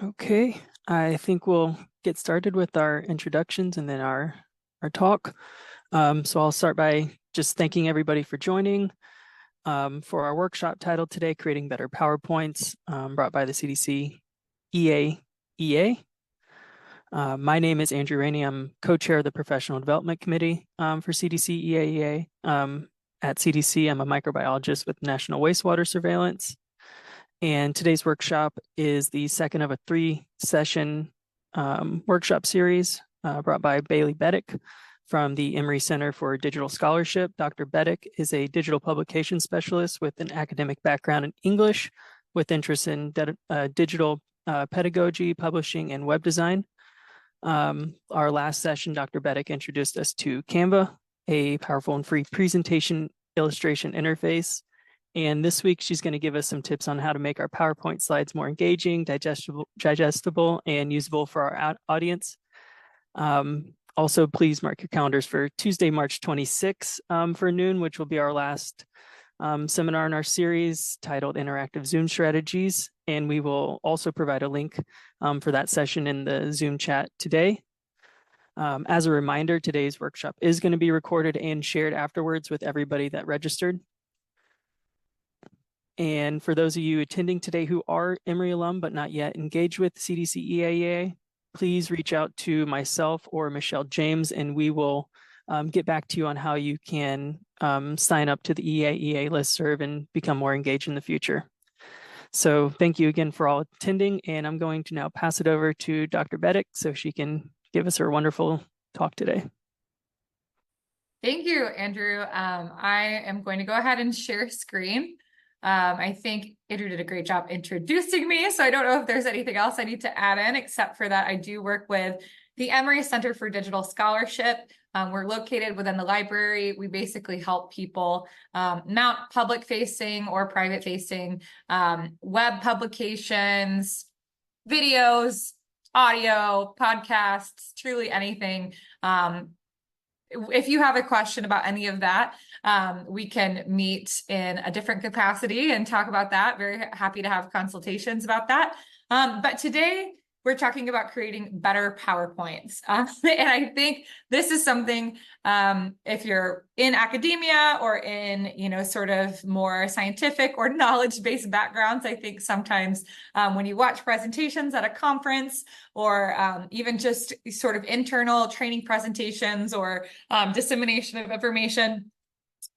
Okay, I think we'll get started with our introductions and then our talk. So I'll start by just thanking everybody for joining for our workshop titled today, Creating Better PowerPoints, brought by the CDC EAEA. My name is Andrew Rainey. I'm co-chair of the Professional Development Committee for CDC EAEA. At CDC, I'm a microbiologist with National Wastewater Surveillance. And today's workshop is the second of a 3-session workshop series brought by Betik from the Emory Center for Digital Scholarship. Dr. Betik is a digital publication specialist with an academic background in English with interest in digital pedagogy, publishing, and web design. Our last session, Dr. Betik introduced us to Canva, a powerful and free presentation illustration interface. And this week, she's going to give us some tips on how to make our PowerPoint slides more engaging, digestible, and usable for our audience. Also, please mark your calendars for Tuesday, March 26th for noon, which will be our last seminar in our series titled Interactive Zoom Strategies. And we will also provide a link for that session in the Zoom chat today. As a reminder, today's workshop is going to be recorded and shared afterwards with everybody that registered. And for those of you attending today who are Emory alum but not yet engaged with CDC EAEA, please reach out to myself or Michelle James, and we will get back to you on how you can sign up to the EAEA listserv and become more engaged in the future. So thank you again for all attending, and I'm going to now pass it over to Dr. Betik so she can give us her wonderful talk today. Thank you, Andrew. I am going to go ahead and share screen. I think Andrew did a great job introducing me, so I don't know if there's anything else I need to add in, except for that I do work with the Emory Center for Digital Scholarship. We're located within the library. We basically help people mount public-facing or private-facing web publications, videos, audio, podcasts, truly anything. If you have a question about any of that, we can meet in a different capacity and talk about that. Very happy to have consultations about that. But today we're talking about creating better PowerPoints. And I think this is something, if you're in academia or in, sort of more scientific or knowledge-based backgrounds, I think sometimes when you watch presentations at a conference or even just sort of internal training presentations or dissemination of information,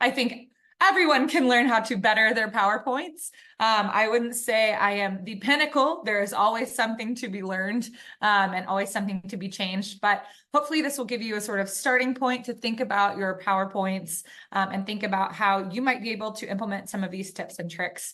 I think everyone can learn how to better their PowerPoints. I wouldn't say I am the pinnacle. There is always something to be learned and always something to be changed. But hopefully this will give you a sort of starting point to think about your PowerPoints and think about how you might be able to implement some of these tips and tricks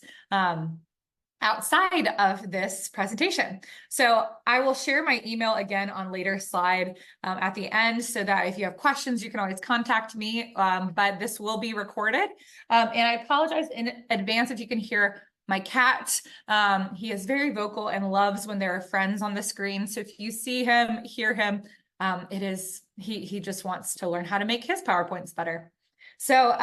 outside of this presentation. So I will share my email again on later slide at the end so that if you have questions, you can always contact me, but this will be recorded. And I apologize in advance if you can hear my cat. He is very vocal and loves when there are friends on the screen. So if you see him, hear him, he just wants to learn how to make his PowerPoints better. So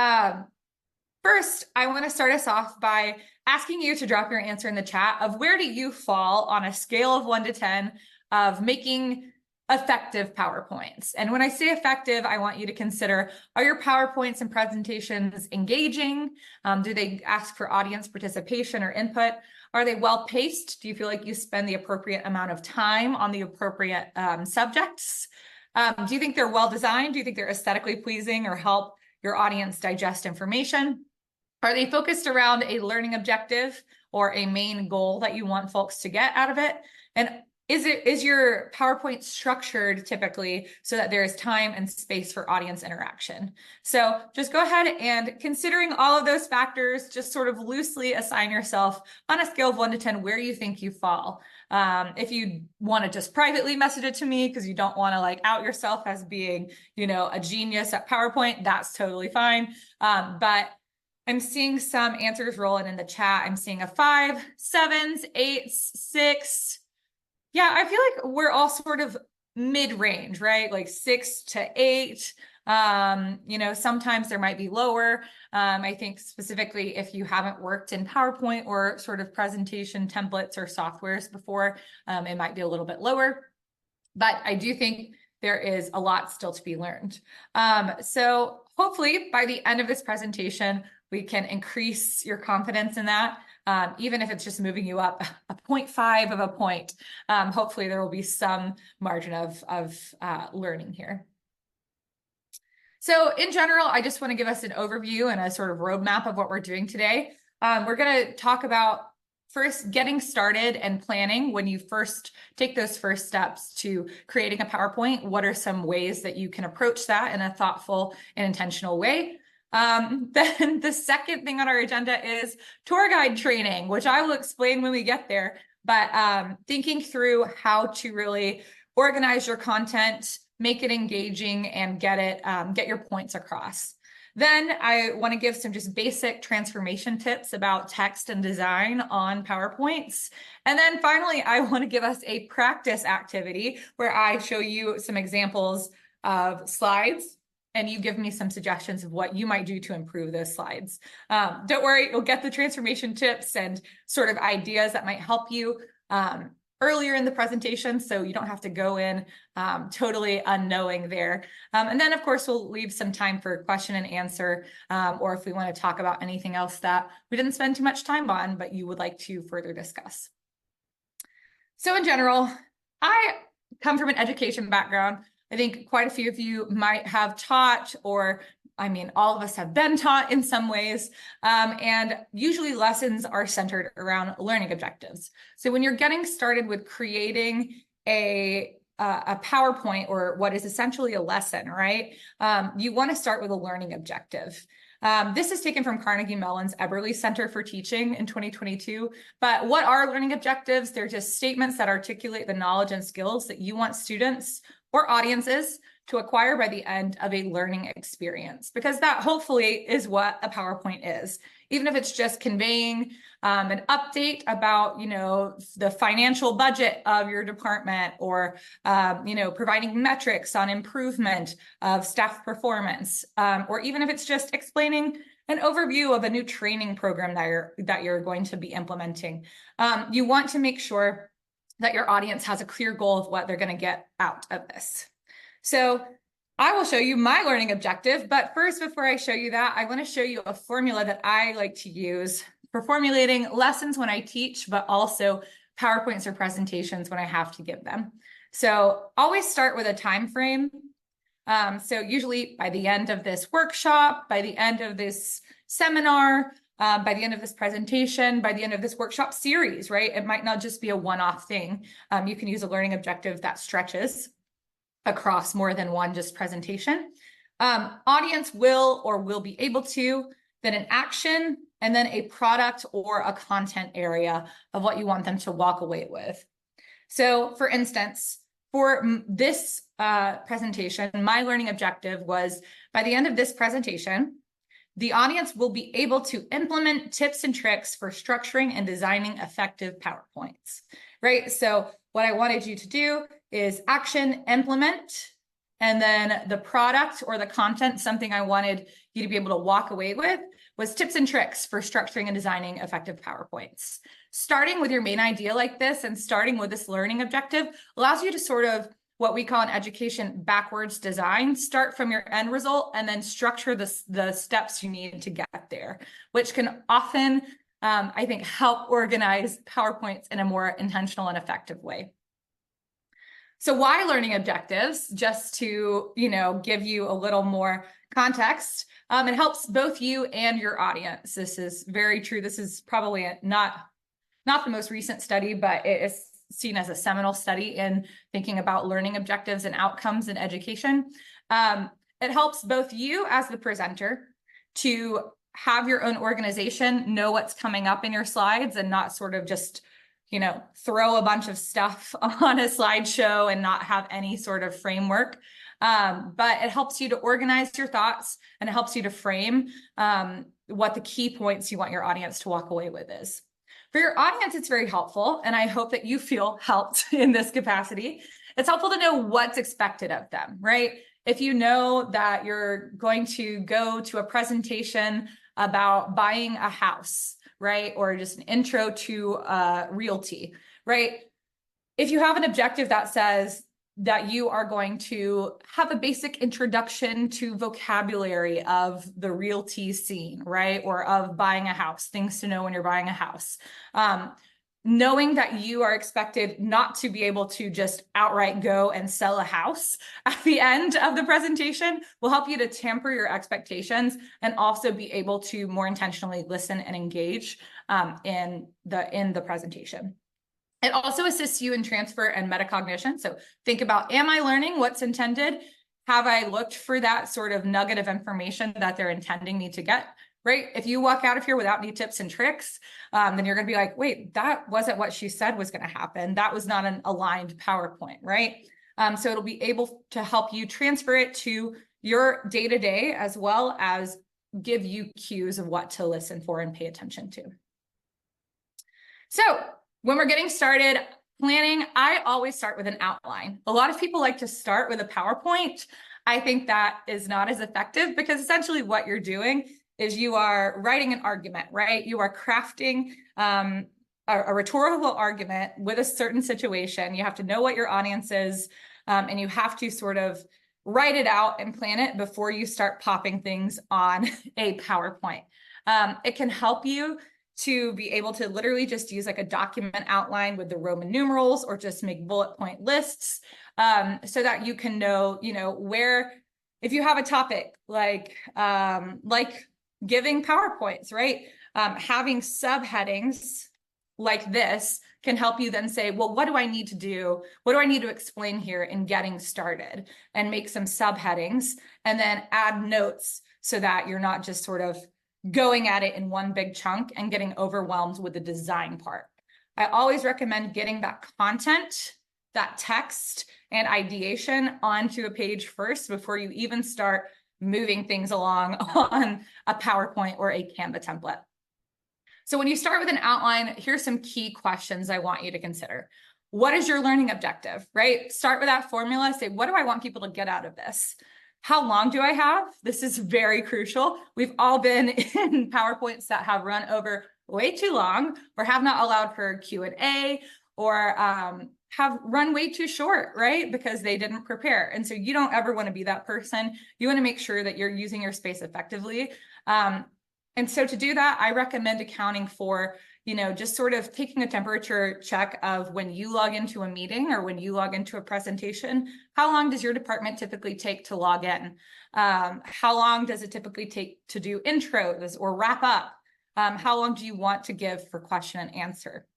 first, I want to start us off by asking you to drop your answer in the chat of where do you fall on a scale of 1 to 10 of making effective PowerPoints. And when I say effective, I want you to consider, are your PowerPoints and presentations engaging? Do they ask for audience participation or input? Are they well-paced? Do you feel like you spend the appropriate amount of time on the appropriate subjects? Do you think they're well-designed? Do you think they're aesthetically pleasing or help your audience digest information? Are they focused around a learning objective or a main goal that you want folks to get out of it? And is your PowerPoint structured typically so that there is time and space for audience interaction? So just go ahead and considering all of those factors, just sort of loosely assign yourself on a scale of 1 to 10 where you think you fall. If you want to just privately message it to me because you don't want to like out yourself as being, a genius at PowerPoint, that's totally fine. But I'm seeing some answers rolling in the chat. I'm seeing a 5, 7s, 8s, 6. Yeah, I feel like we're all sort of mid-range, right? Like 6 to 8. You know, sometimes there might be lower. I think specifically if you haven't worked in PowerPoint or sort of presentation templates or softwares before, it might be a little bit lower. But I do think there is a lot still to be learned. So hopefully by the end of this presentation, we can increase your confidence in that. Even if it's just moving you up a 0.5 of a point, hopefully there will be some margin of learning here. So in general, I just want to give us an overview and a sort of roadmap of what we're doing today. We're going to talk about first getting started and planning when you first take those first steps to creating a PowerPoint. What are some ways that you can approach that in a thoughtful and intentional way? Then the second thing on our agenda is tour guide training, which I will explain when we get there, but thinking through how to really organize your content, make it engaging, and get your points across. Then I want to give some just basic transformation tips about text and design on PowerPoints. And then finally, I want to give us a practice activity where I show you some examples of slides and you give me some suggestions of what you might do to improve those slides. Don't worry, you'll get the transformation tips and sort of ideas that might help you earlier in the presentation, so you don't have to go in totally unknowing there. And then, of course, we'll leave some time for question and answer, or if we want to talk about anything else that we didn't spend too much time on, but you would like to further discuss. So in general, I come from an education background. I think quite a few of you might have taught, or I mean, all of us have been taught in some ways, and usually lessons are centered around learning objectives. So when you're getting started with creating a PowerPoint or what is essentially a lesson, right? You want to start with a learning objective. This is taken from Carnegie Mellon's Eberly Center for Teaching in 2022. But what are learning objectives? They're just statements that articulate the knowledge and skills that you want students or audiences to acquire by the end of a learning experience, because that hopefully is what a PowerPoint is. Even if it's just conveying an update about, you know, the financial budget of your department, or, you know, providing metrics on improvement of staff performance, or even if it's just explaining an overview of a new training program that you're going to be implementing. You want to make sure that your audience has a clear goal of what they're going to get out of this. So I will show you my learning objective, but first, before I show you that, I want to show you a formula that I like to use for formulating lessons when I teach, but also PowerPoints or presentations when I have to give them. So always start with a time frame. So usually by the end of this workshop, by the end of this seminar, by the end of this presentation, by the end of this workshop series, right? It might not just be a one-off thing. You can use a learning objective that stretches across more than one just presentation. Audience will be able to, then an action, and then a product or a content area of what you want them to walk away with. So for instance, for this presentation, my learning objective was by the end of this presentation, the audience will be able to implement tips and tricks for structuring and designing effective PowerPoints, right? So what I wanted you to do is action, implement, and then the product or the content, something I wanted you to be able to walk away with, was tips and tricks for structuring and designing effective PowerPoints. Starting with your main idea like this and starting with this learning objective allows you to sort of what we call in education backwards design, start from your end result and then structure the steps you need to get there, which can often, I think, help organize PowerPoints in a more intentional and effective way. So why learning objectives? Just to, you know, give you a little more context. It helps both you and your audience. This is very true. This is probably not the most recent study, but it is seen as a seminal study in thinking about learning objectives and outcomes in education. It helps both you as the presenter to have your own organization, know what's coming up in your slides, and not sort of just, you know, throw a bunch of stuff on a slideshow and not have any sort of framework. But it helps you to organize your thoughts, and it helps you to frame what the key points you want your audience to walk away with is. For your audience, it's very helpful, and I hope that you feel helped in this capacity. It's helpful to know what's expected of them, right? If you know that you're going to go to a presentation about buying a house, right? Or just an intro to realty, right? If you have an objective that says that you are going to have a basic introduction to vocabulary of the realty scene, right? Or of buying a house, things to know when you're buying a house. Knowing that you are expected not to be able to just outright go and sell a house at the end of the presentation will help you to temper your expectations and also be able to more intentionally listen and engage in the presentation. It also assists you in transfer and metacognition. So think about, am I learning what's intended? Have I looked for that sort of nugget of information that they're intending me to get? Right? If you walk out of here without any tips and tricks, then you're going to be like, wait, that wasn't what she said was going to happen. That was not an aligned PowerPoint, right? So it'll be able to help you transfer it to your day-to-day as well as give you cues of what to listen for and pay attention to. So when we're getting started planning, I always start with an outline. A lot of people like to start with a PowerPoint. I think that is not as effective because essentially what you're doing is you are writing an argument, right? You are crafting a rhetorical argument with a certain situation. You have to know what your audience is, and you have to sort of write it out and plan it before you start popping things on a PowerPoint. It can help you to be able to literally just use like a document outline with the Roman numerals or just make bullet point lists so that you can know, where, if you have a topic like giving PowerPoints, right? Having subheadings like this can help you then say, well, what do I need to do? What do I need to explain here in getting started? And make some subheadings and then add notes so that you're not just sort of going at it in one big chunk and getting overwhelmed with the design part. I always recommend getting that content, that text and ideation onto a page first before you even start moving things along on a PowerPoint or a Canva template. So when you start with an outline, here's some key questions I want you to consider. What is your learning objective, right? Start with that formula. Say, what do I want people to get out of this? How long do I have? This is very crucial. We've all been in PowerPoints that have run over way too long or have not allowed for Q&A or have run way too short, right? Because they didn't prepare. And so you don't ever want to be that person. You want to make sure that you're using your space effectively. And so to do that, I recommend accounting for, just sort of taking a temperature check of when you log into a meeting or when you log into a presentation, how long does your department typically take to log in? How long does it typically take to do intros or wrap up? How long do you want to give for question and answer?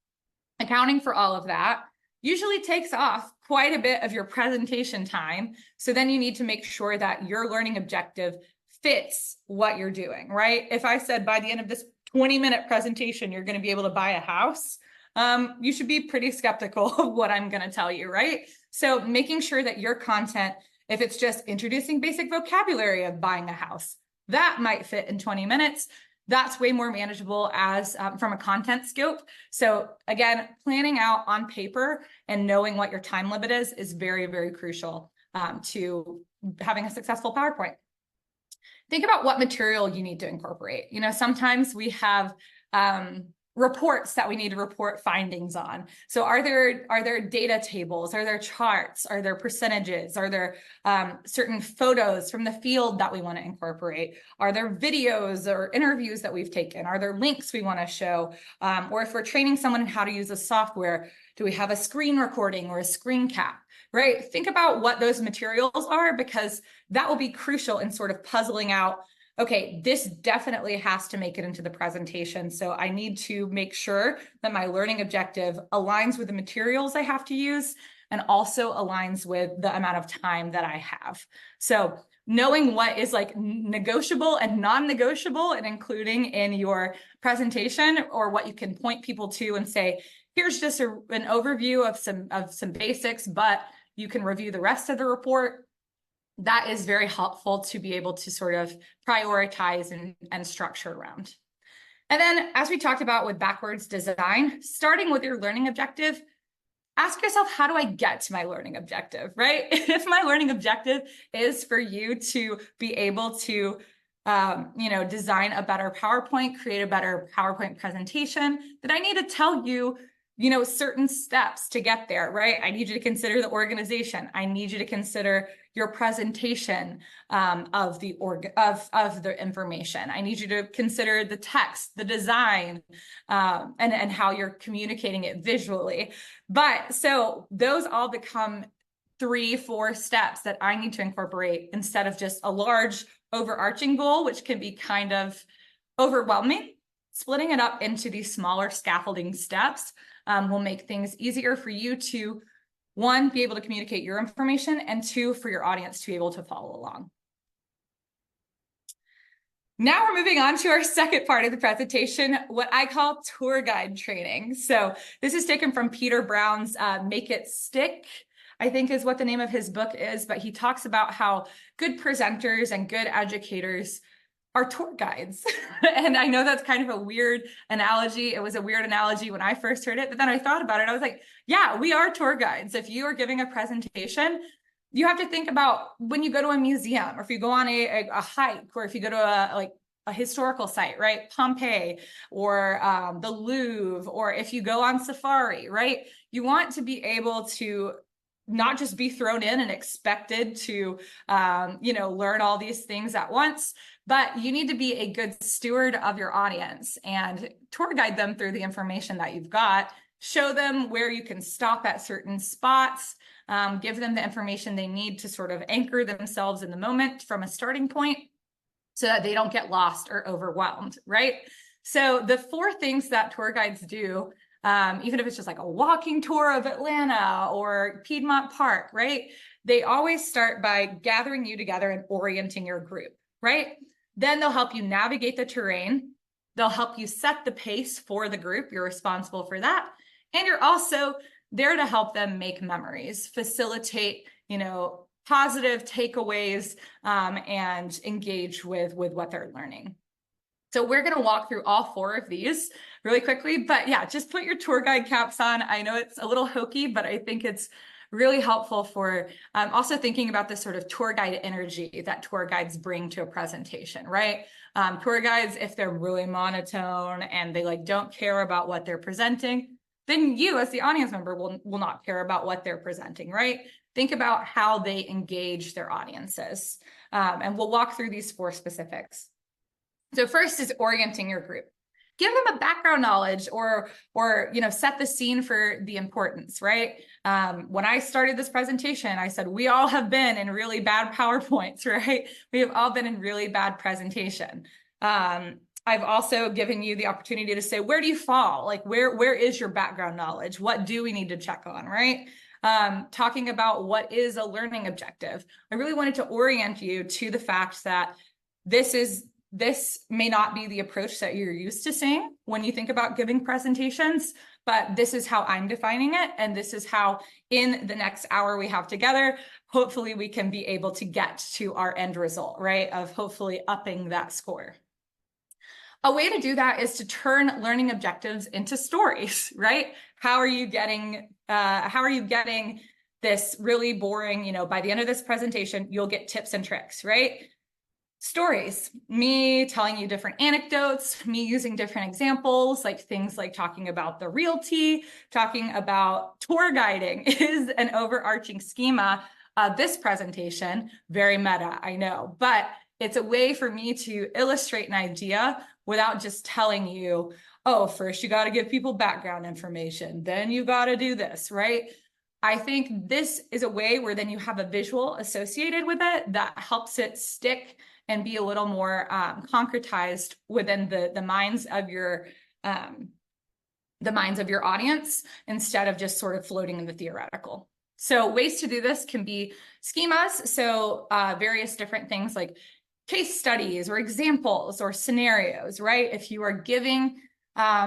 Accounting for all of that usually takes off quite a bit of your presentation time. So then you need to make sure that your learning objective fits what you're doing, right? If I said by the end of this 20-minute presentation, you're going to be able to buy a house, you should be pretty skeptical of what I'm going to tell you, right? So making sure that your content, if it's just introducing basic vocabulary of buying a house, that might fit in 20 minutes. That's way more manageable as from a content scope. So again, planning out on paper and knowing what your time limit is very, very crucial to having a successful PowerPoint. Think about what material you need to incorporate. Sometimes we have reports that we need to report findings on. So are there data tables? Are there charts? Are there percentages? Are there certain photos from the field that we want to incorporate? Are there videos or interviews that we've taken? Are there links we want to show? Or if we're training someone in how to use a software, do we have a screen recording or a screen cap? Right? Think about what those materials are because that will be crucial in sort of puzzling out, okay, this definitely has to make it into the presentation. So I need to make sure that my learning objective aligns with the materials I have to use and also aligns with the amount of time that I have. So knowing what is like negotiable and non-negotiable and including in your presentation or what you can point people to and say, here's just an overview of some basics, but you can review the rest of the report. That is very helpful to be able to sort of prioritize and structure around. And then as we talked about with backwards design, starting with your learning objective, ask yourself, how do I get to my learning objective, right? If my learning objective is for you to be able to design a better PowerPoint, create a better PowerPoint presentation, then I need to tell you, certain steps to get there, right? I need you to consider the organization. I need you to consider your presentation of the information. I need you to consider the text, the design, and how you're communicating it visually. But so those all become 3-4 steps that I need to incorporate instead of just a large overarching goal, which can be kind of overwhelming. Splitting it up into these smaller scaffolding steps will make things easier for you to, one, be able to communicate your information, and two, for your audience to be able to follow along. Now we're moving on to our second part of the presentation, what I call tour guide training. So this is taken from Peter Brown's Make It Stick, I think is what the name of his book is, but he talks about how good presenters and good educators are tour guides. And I know that's kind of a weird analogy. It was a weird analogy when I first heard it, but then I thought about it. I was like, yeah, we are tour guides. If you are giving a presentation, you have to think about when you go to a museum, or if you go on a hike, or if you go to a historical site, right? Pompeii, or the Louvre, or if you go on safari, right? You want to be able to not just be thrown in and expected to, learn all these things at once, but you need to be a good steward of your audience and tour guide them through the information that you've got, show them where you can stop at certain spots, give them the information they need to sort of anchor themselves in the moment from a starting point so that they don't get lost or overwhelmed, right? So the 4 things that tour guides do, even if it's just like a walking tour of Atlanta or Piedmont Park, right? They always start by gathering you together and orienting your group, right? Then they'll help you navigate the terrain. They'll help you set the pace for the group. You're responsible for that. And you're also there to help them make memories, facilitate, positive takeaways, and engage with what they're learning. So we're going to walk through all 4 of these really quickly, but yeah, just put your tour guide caps on. I know it's a little hokey, but I think it's really helpful for also thinking about the sort of tour guide energy that tour guides bring to a presentation, right? Tour guides, if they're really monotone and they don't care about what they're presenting, then you as the audience member will not care about what they're presenting, right? Think about how they engage their audiences. And we'll walk through these 4 specifics. So first is orienting your group. Give them a background knowledge or set the scene for the importance, right? When I started this presentation, I said, we all have been in really bad PowerPoints, right? We have all been in really bad presentation. I've also given you the opportunity to say, where do you fall? Where is your background knowledge? What do we need to check on, right? Talking about what is a learning objective. I really wanted to orient you to the fact that this may not be the approach that you're used to seeing when you think about giving presentations, but this is how I'm defining it. And this is how in the next hour we have together, hopefully we can be able to get to our end result, right? Of hopefully upping that score. A way to do that is to turn learning objectives into stories, right? How are you getting this really boring, by the end of this presentation, you'll get tips and tricks, right? Stories, me telling you different anecdotes, me using different examples, things like talking about the realty, talking about tour guiding is an overarching schema of this presentation. Very meta, I know, but it's a way for me to illustrate an idea without just telling you, oh, first you got to give people background information, then you got to do this, right? I think this is a way where then you have a visual associated with it that helps it stick and be a little more concretized within the minds of your audience instead of just sort of floating in the theoretical. So ways to do this can be schemas. So various different things like case studies or examples or scenarios, right? If you are giving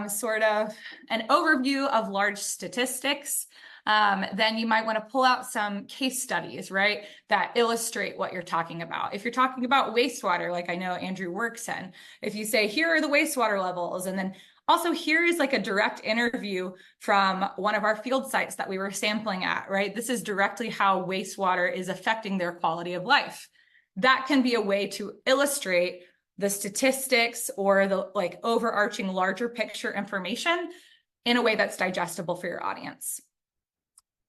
sort of an overview of large statistics, then you might want to pull out some case studies, right, that illustrate what you're talking about. If you're talking about wastewater, like I know Andrew works in, if you say, here are the wastewater levels, and then Also, here is like a direct interview from one of our field sites that we were sampling at, right? This is directly how wastewater is affecting their quality of life. That can be a way to illustrate the statistics or the like overarching larger picture information in a way that's digestible for your audience.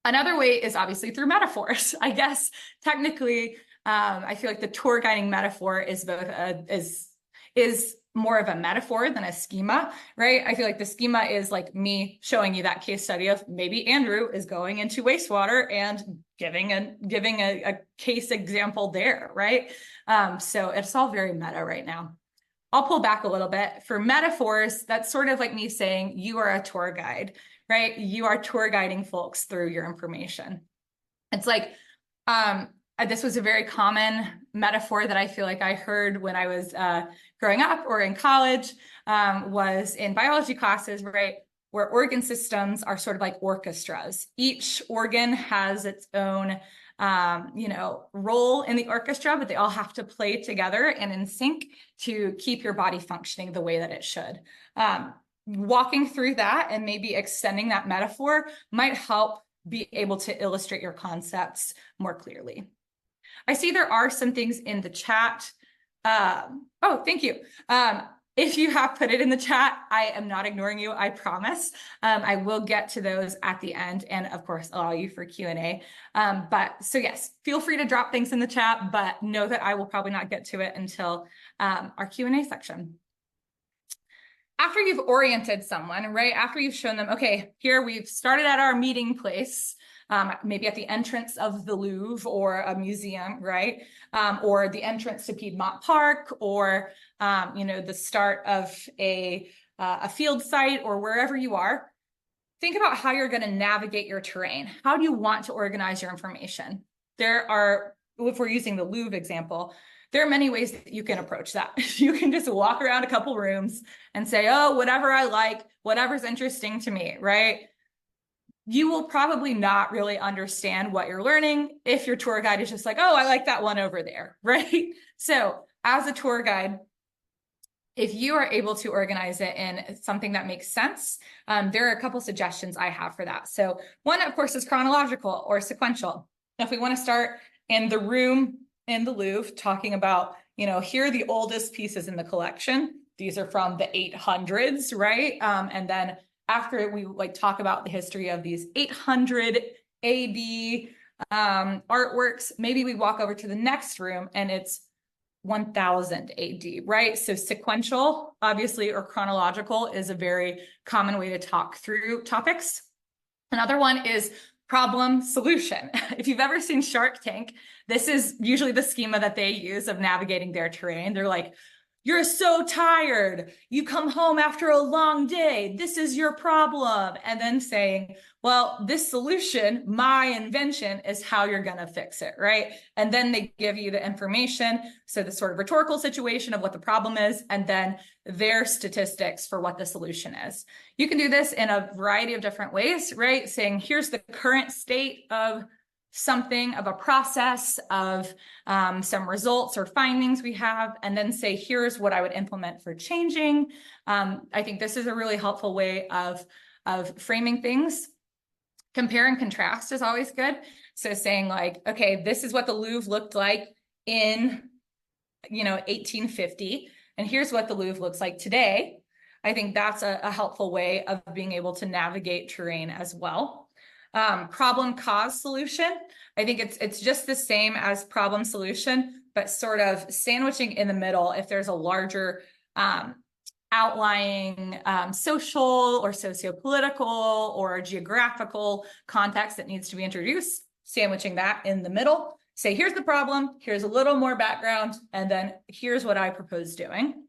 Another way is obviously through metaphors. I guess technically, I feel like the tour guiding metaphor is both is more of a metaphor than a schema, right? I feel like the schema is like me showing you that case study of maybe Andrew is going into wastewater and giving a case example there, right? So it's all very meta right now. I'll pull back a little bit. For metaphors, that's sort of like me saying you are a tour guide, right? You are tour guiding folks through your information. It's like, this was a very common metaphor that I feel like I heard when I was growing up or in college, was in biology classes, right? Where organ systems are sort of like orchestras. Each organ has its own role in the orchestra, but they all have to play together and in sync to keep your body functioning the way that it should. Walking through that and maybe extending that metaphor might help be able to illustrate your concepts more clearly. I see there are some things in the chat. Oh, thank you. If you have put it in the chat, I am not ignoring you, I promise. I will get to those at the end and of course allow you for Q&A. So yes, feel free to drop things in the chat, but know that I will probably not get to it until our Q&A section. After you've oriented someone, right? After you've shown them, okay, here we've started at our meeting place, maybe at the entrance of the Louvre or a museum, right? Or the entrance to Piedmont Park, or the start of a field site, or wherever you are. Think about how you're going to navigate your terrain. How do you want to organize your information? There are, if we're using the Louvre example, there are many ways that you can approach that. You can just walk around a couple rooms and say, oh, whatever I like, whatever's interesting to me, right? You will probably not really understand what you're learning if your tour guide is just like, oh, I like that one over there, right? So as a tour guide, if you are able to organize it in something that makes sense, there are a couple suggestions I have for that. So one, of course, is chronological or sequential. If we want to start in the room in the Louvre, talking about, here are the oldest pieces in the collection. These are from the 800s, right? And then after we talk about the history of these 800 AD artworks, maybe we walk over to the next room and it's 1000 AD, right? So sequential, obviously, or chronological is a very common way to talk through topics. Another one is problem solution. If you've ever seen Shark Tank, this is usually the schema that they use of navigating their terrain. They're like, you're so tired. You come home after a long day. This is your problem. And then saying, well, this solution, my invention, is how you're going to fix it, right? And then they give you the information. So the sort of rhetorical situation of what the problem is, and then their statistics for what the solution is. You can do this in a variety of different ways, right? Saying, here's the current state of something, of a process, of some results or findings we have, and then say, here's what I would implement for changing. I think this is a really helpful way of framing things. Compare and contrast is always good. So saying like, okay, this is what the Louvre looked like in 1850, and here's what the Louvre looks like today. I think that's a helpful way of being able to navigate terrain as well. Problem, cause, solution. I think it's just the same as problem, solution, but sort of sandwiching in the middle if there's a larger outlying social or socio-political or geographical context that needs to be introduced, sandwiching that in the middle. Say, here's the problem, here's a little more background, and then here's what I propose doing.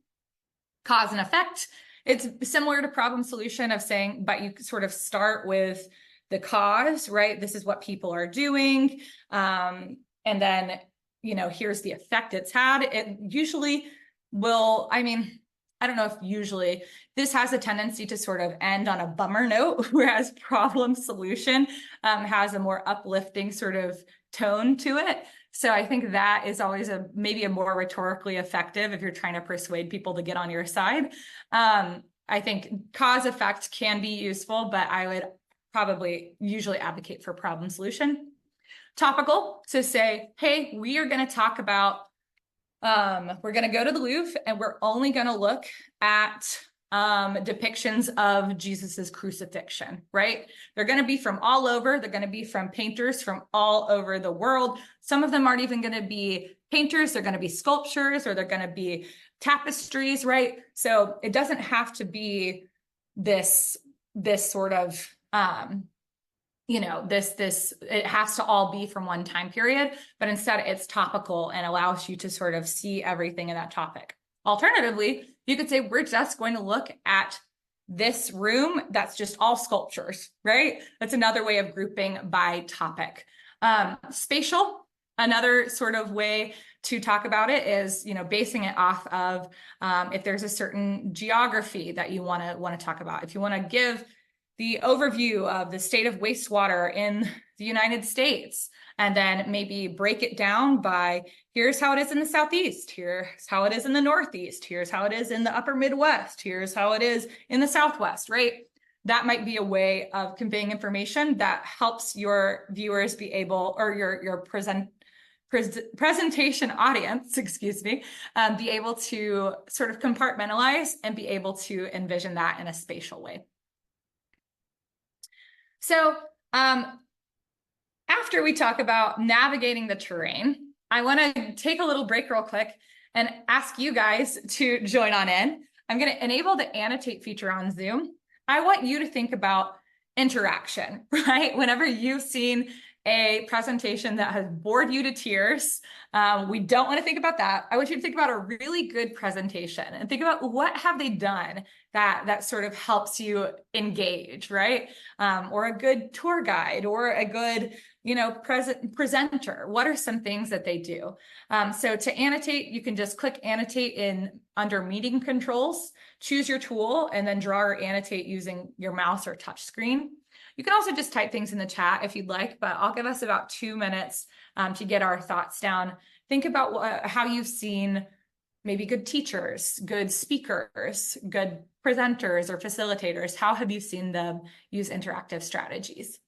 Cause and effect. It's similar to problem solution of saying, but you sort of start with the cause, right? This is what people are doing. And then, here's the effect it's had. It usually will, I don't know if usually, this has a tendency to sort of end on a bummer note, whereas problem solution has a more uplifting sort of tone to it. So I think that is always maybe a more rhetorically effective if you're trying to persuade people to get on your side. I think cause effect can be useful, but I would probably usually advocate for problem solution. Topical, so say, hey, we are going to talk about, we're going to go to the Louvre and we're only going to look at depictions of Jesus's crucifixion, right? They're going to be from all over. They're going to be from painters from all over the world. Some of them aren't even going to be painters. They're going to be sculptures, or they're going to be tapestries, right? So it doesn't have to be this sort of, it has to all be from one time period, but instead it's topical and allows you to sort of see everything in that topic. Alternatively, you could say, we're just going to look at this room that's just all sculptures, right? That's another way of grouping by topic. Spatial, another sort of way to talk about it is, basing it off of if there's a certain geography that you want to talk about. If you want to give the overview of the state of wastewater in the United States, and then maybe break it down by, here's how it is in the Southeast, here's how it is in the Northeast, here's how it is in the upper Midwest, here's how it is in the Southwest, right? That might be a way of conveying information that helps your viewers be able, or your presentation audience, excuse me, be able to sort of compartmentalize and be able to envision that in a spatial way. So after we talk about navigating the terrain, I want to take a little break real quick and ask you guys to join on in. I'm going to enable the annotate feature on Zoom. I want you to think about interaction, right? Whenever you've seen a presentation that has bored you to tears, we don't want to think about that. I want you to think about a really good presentation and think about what have they done that sort of helps you engage, right? Or a good tour guide, or a good, presenter. What are some things that they do? So to annotate, you can just click annotate under meeting controls, choose your tool, and then draw or annotate using your mouse or touch screen. You can also just type things in the chat if you'd like, but I'll give us about 2 minutes to get our thoughts down. Think about how you've seen maybe good teachers, good speakers, good presenters or facilitators. How have you seen them use interactive strategies?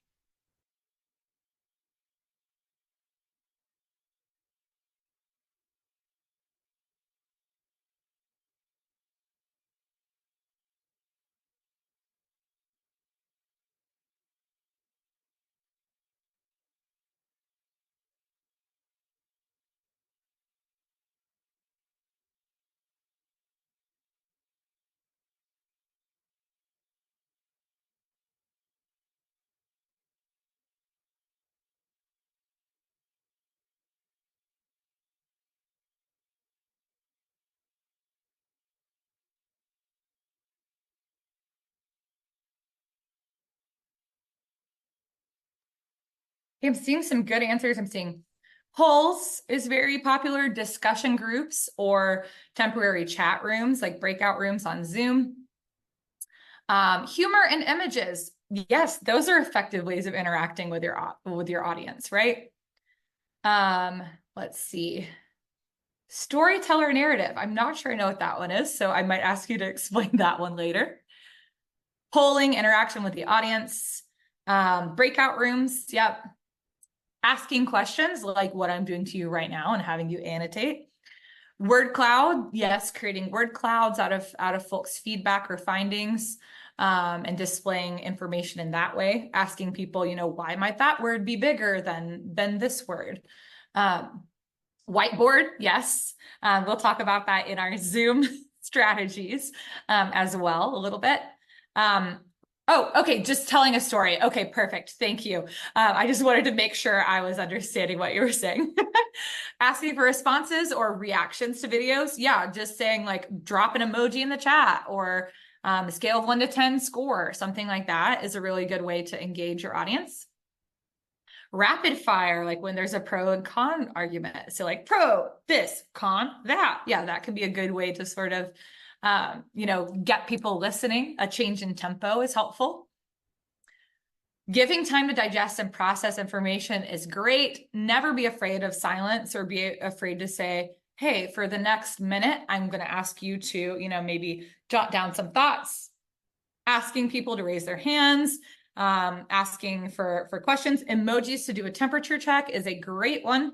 I'm seeing some good answers. I'm seeing polls is very popular, discussion groups or temporary chat rooms, like breakout rooms on Zoom. Humor and images. Yes, those are effective ways of interacting with your audience, right? Let's see. Storyteller narrative. I'm not sure I know what that one is, so I might ask you to explain that one later. Polling, interaction with the audience. Breakout rooms. Yep. Asking questions like what I'm doing to you right now and having you annotate. Word cloud, yes, creating word clouds out of folks' feedback or findings, and displaying information in that way. Asking people, why might that word be bigger than this word? Whiteboard, yes. We'll talk about that in our Zoom strategies as well a little bit. Oh, okay, just telling a story. Okay, perfect. Thank you. I just wanted to make sure I was understanding what you were saying. Asking for responses or reactions to videos. Yeah, just saying like drop an emoji in the chat, or a scale of 1 to 10 score, something like that is a really good way to engage your audience. Rapid fire, like when there's a pro and con argument. So like pro this, con that. Yeah, that could be a good way to sort of get people listening. A change in tempo is helpful. Giving time to digest and process information is great. Never be afraid of silence or be afraid to say, hey, for the next minute, I'm going to ask you to, maybe jot down some thoughts, asking people to raise their hands, asking for questions. Emojis to do a temperature check is a great one.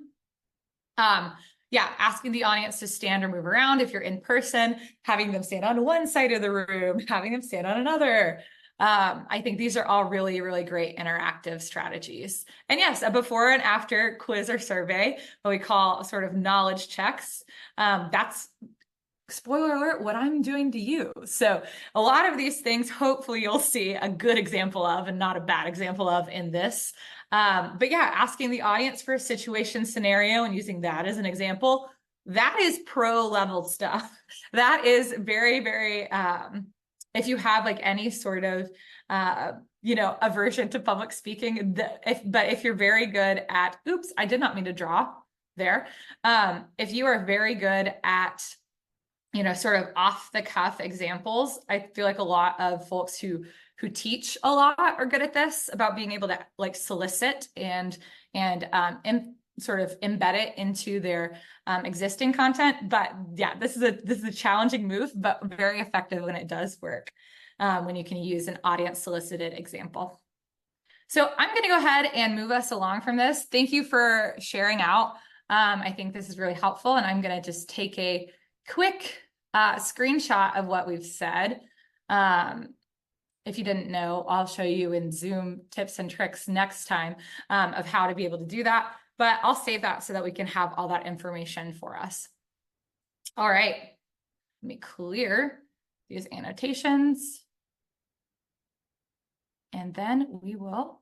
Yeah, asking the audience to stand or move around if you're in person, having them stand on one side of the room, having them stand on another. I think these are all really, really great interactive strategies. And yes, a before and after quiz or survey, what we call sort of knowledge checks. That's, spoiler alert, what I'm doing to you. So a lot of these things, hopefully you'll see a good example of and not a bad example of in this. But yeah, asking the audience for a situation scenario and using that as an example, that is pro level stuff. That is very, very, if you have like any sort of, aversion to public speaking, but if you're very good at, oops, I did not mean to draw there. If you are very good at, sort of off the cuff examples, I feel like a lot of folks who teach a lot are good at this, about being able to like solicit and sort of embed it into their existing content. But yeah, this is a challenging move, but very effective when it does work, when you can use an audience solicited example. So I'm going to go ahead and move us along from this. Thank you for sharing out. I think this is really helpful, and I'm going to just take a quick screenshot of what we've said. If you didn't know, I'll show you in Zoom tips and tricks next time of how to be able to do that, but I'll save that so that we can have all that information for us. All right, let me clear these annotations, and then we will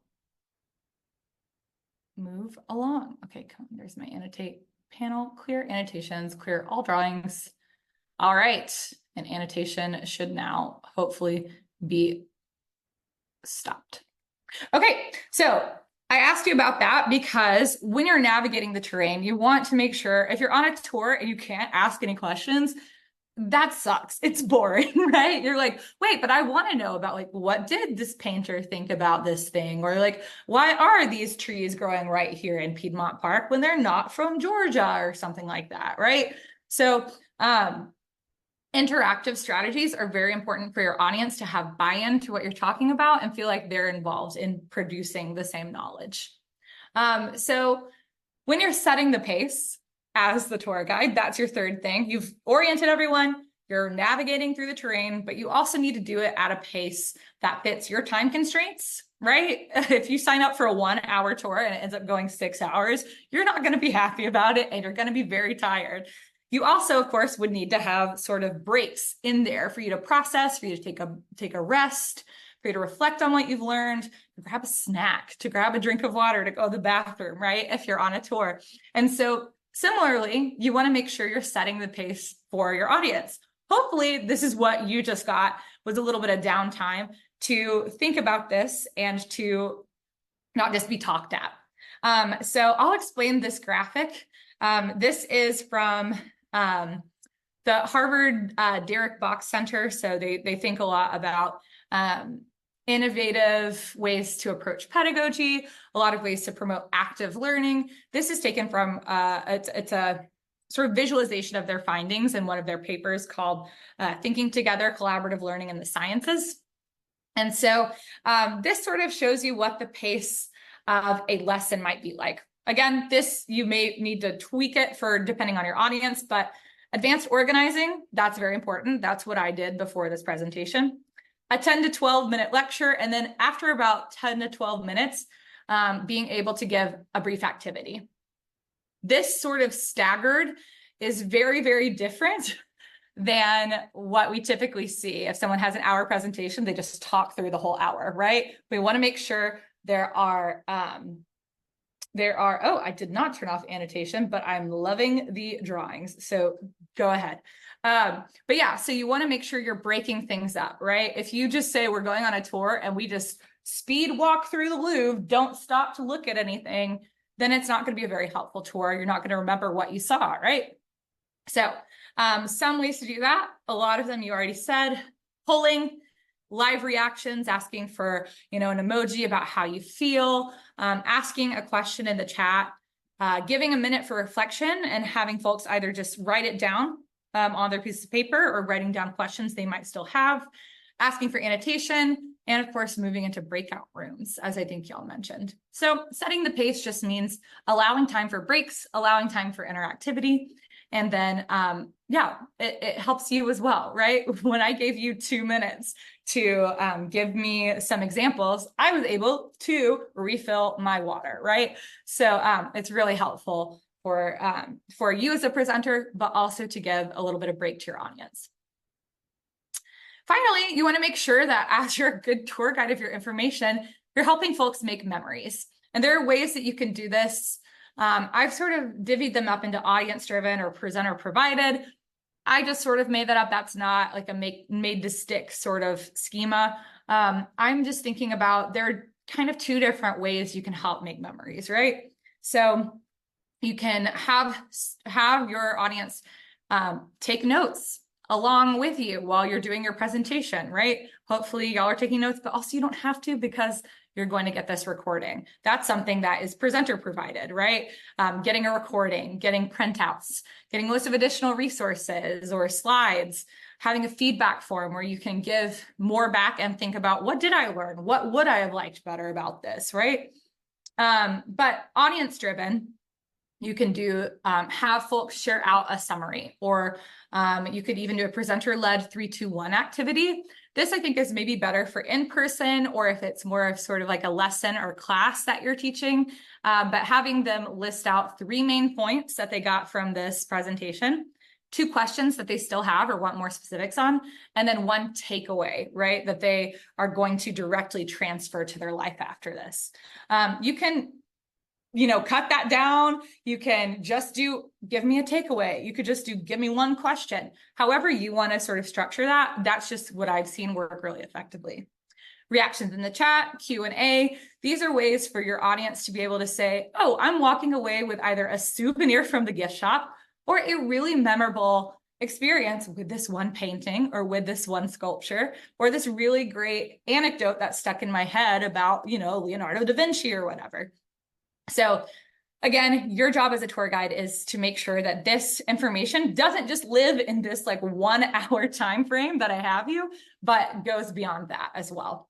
move along. Okay, there's my annotate panel, clear annotations, clear all drawings. All right, an annotation should now hopefully be stopped. Okay, so I asked you about that because when you're navigating the terrain, you want to make sure, if you're on a tour and you can't ask any questions, that sucks. It's boring, right? You're like, wait, but I want to know about like, what did this painter think about this thing? Or like, why are these trees growing right here in Piedmont Park when they're not from Georgia or something like that, right? So, interactive strategies are very important for your audience to have buy-in to what you're talking about and feel like they're involved in producing the same knowledge. So when you're setting the pace as the tour guide, that's your third thing. You've oriented everyone, you're navigating through the terrain, but you also need to do it at a pace that fits your time constraints, right? If you sign up for a 1 hour tour and it ends up going 6 hours, you're not going to be happy about it and you're going to be very tired. You also, of course, would need to have sort of breaks in there for you to process, for you to take a rest, for you to reflect on what you've learned, to grab a snack, to grab a drink of water, to go to the bathroom, right? If you're on a tour. And so similarly, you want to make sure you're setting the pace for your audience. Hopefully, this is what you just got, was a little bit of downtime to think about this and to not just be talked at. So I'll explain this graphic. This is from the Harvard Derek Box Center. So they think a lot about innovative ways to approach pedagogy, a lot of ways to promote active learning. This is taken from, it's a sort of visualization of their findings in one of their papers called Thinking Together, Collaborative Learning in the Sciences. And so this sort of shows you what the pace of a lesson might be like. Again, this, you may need to tweak it for depending on your audience, but advanced organizing, that's very important. That's what I did before this presentation. A 10 to 12 minute lecture, and then after about 10 to 12 minutes, being able to give a brief activity. This sort of staggered is very, very different than what we typically see. If someone has an hour presentation, they just talk through the whole hour, right? We want to make sure there are, oh, I did not turn off annotation, but I'm loving the drawings. So go ahead. But yeah, so you want to make sure you're breaking things up, right? If you just say we're going on a tour and we just speed walk through the Louvre, don't stop to look at anything, then it's not going to be a very helpful tour. You're not going to remember what you saw, right? So some ways to do that. A lot of them you already said. Polling, live reactions, asking for, an emoji about how you feel, asking a question in the chat, giving a minute for reflection and having folks either just write it down on their piece of paper or writing down questions they might still have. asking for annotation, and of course, moving into breakout rooms, as I think y'all mentioned. So setting the pace just means allowing time for breaks, allowing time for interactivity, and then, yeah, it helps you as well, right? When I gave you 2 minutes to give me some examples, I was able to refill my water, right? So it's really helpful for you as a presenter, but also to give a little bit of break to your audience. Finally, you want to make sure that as you're a good tour guide of your information, you're helping folks make memories. And there are ways that you can do this. I've sort of divvied them up into audience driven or presenter provided. I just sort of made that up. That's not like a made to stick sort of schema. I'm just thinking about there are kind of 2 different ways you can help make memories, right? So you can have your audience take notes along with you while you're doing your presentation, right? Hopefully y'all are taking notes, but also you don't have to because you're going to get this recording. That's something that is presenter provided, right? Getting a recording, getting printouts, getting a list of additional resources or slides, having a feedback form where you can give more back and think about what did I learn? What would I have liked better about this, right? But audience driven, you can do have folks share out a summary, or you could even do a presenter-led 3-2-1 activity. This I think is maybe better for in-person, or if it's more of sort of like a lesson or class that you're teaching, but having them list out 3 main points that they got from this presentation, 2 questions that they still have or want more specifics on, and then 1 takeaway, right, that they are going to directly transfer to their life after this. You can cut that down. You can just do, give me a takeaway. You could just do, give me 1 question. However you want to sort of structure that, that's just what I've seen work really effectively. Reactions in the chat, Q&A. These are ways for your audience to be able to say, oh, I'm walking away with either a souvenir from the gift shop or a really memorable experience with this 1 painting or with this 1 sculpture or this really great anecdote that stuck in my head about, Leonardo da Vinci or whatever. So again, your job as a tour guide is to make sure that this information doesn't just live in this like 1 hour time frame that I have you, but goes beyond that as well.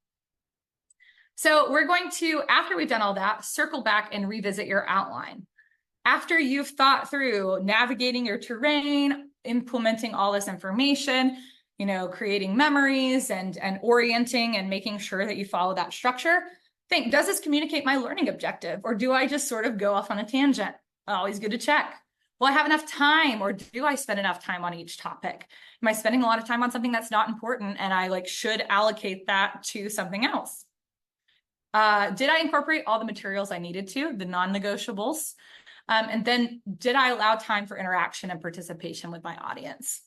So we're going to, after we've done all that, circle back and revisit your outline. After you've thought through navigating your terrain, implementing all this information, creating memories and orienting and making sure that you follow that structure, think, does this communicate my learning objective, or do I just sort of go off on a tangent? Always good to check. Will I have enough time, or do I spend enough time on each topic? Am I spending a lot of time on something that's not important and I should allocate that to something else? Did I incorporate all the materials I needed to, the non-negotiables? And then did I allow time for interaction and participation with my audience?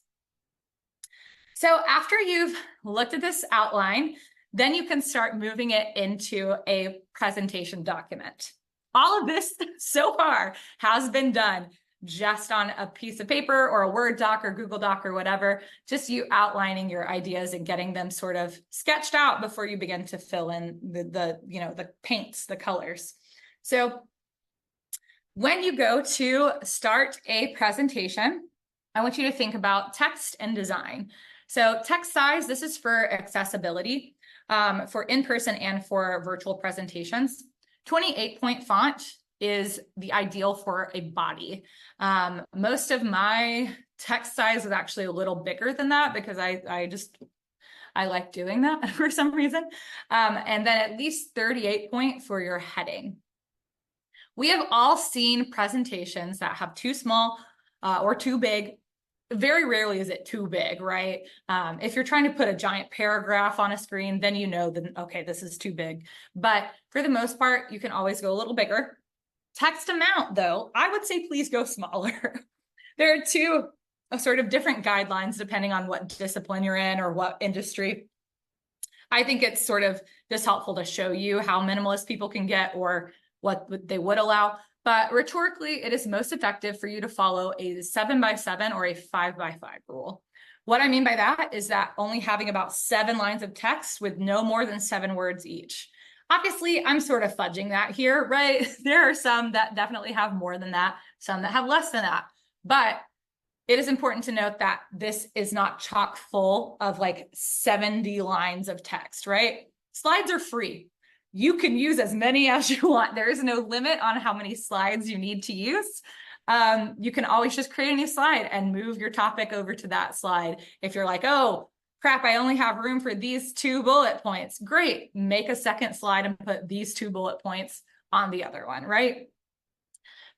So after you've looked at this outline, then you can start moving it into a presentation document. All of this so far has been done just on a piece of paper or a Word doc or Google Doc or whatever, just you outlining your ideas and getting them sort of sketched out before you begin to fill in the paints, the colors. So when you go to start a presentation, I want you to think about text and design. So text size, this is for accessibility. For in-person and for virtual presentations. 28-point font is the ideal for a body. Most of my text size is actually a little bigger than that because I like doing that for some reason. And then at least 38-point for your heading. We have all seen presentations that have too small or too big. Very rarely is it too big, right? If you're trying to put a giant paragraph on a screen, then okay, this is too big. But for the most part, you can always go a little bigger. Text amount, though, I would say please go smaller. There are 2 sort of different guidelines depending on what discipline you're in or what industry. I think it's sort of just helpful to show you how minimalist people can get or what they would allow. But rhetorically, it is most effective for you to follow a 7x7 or a 5x5 rule. What I mean by that is that only having about 7 lines of text with no more than 7 words each. Obviously, I'm sort of fudging that here, right? There are some that definitely have more than that, some that have less than that. But it is important to note that this is not chock full of like 70 lines of text, right? Slides are free. You can use as many as you want. There is no limit on how many slides you need to use. You can always just create a new slide and move your topic over to that slide. If you're like, oh, crap, I only have room for these 2 bullet points. Great, make a second slide and put these 2 bullet points on the other one, right?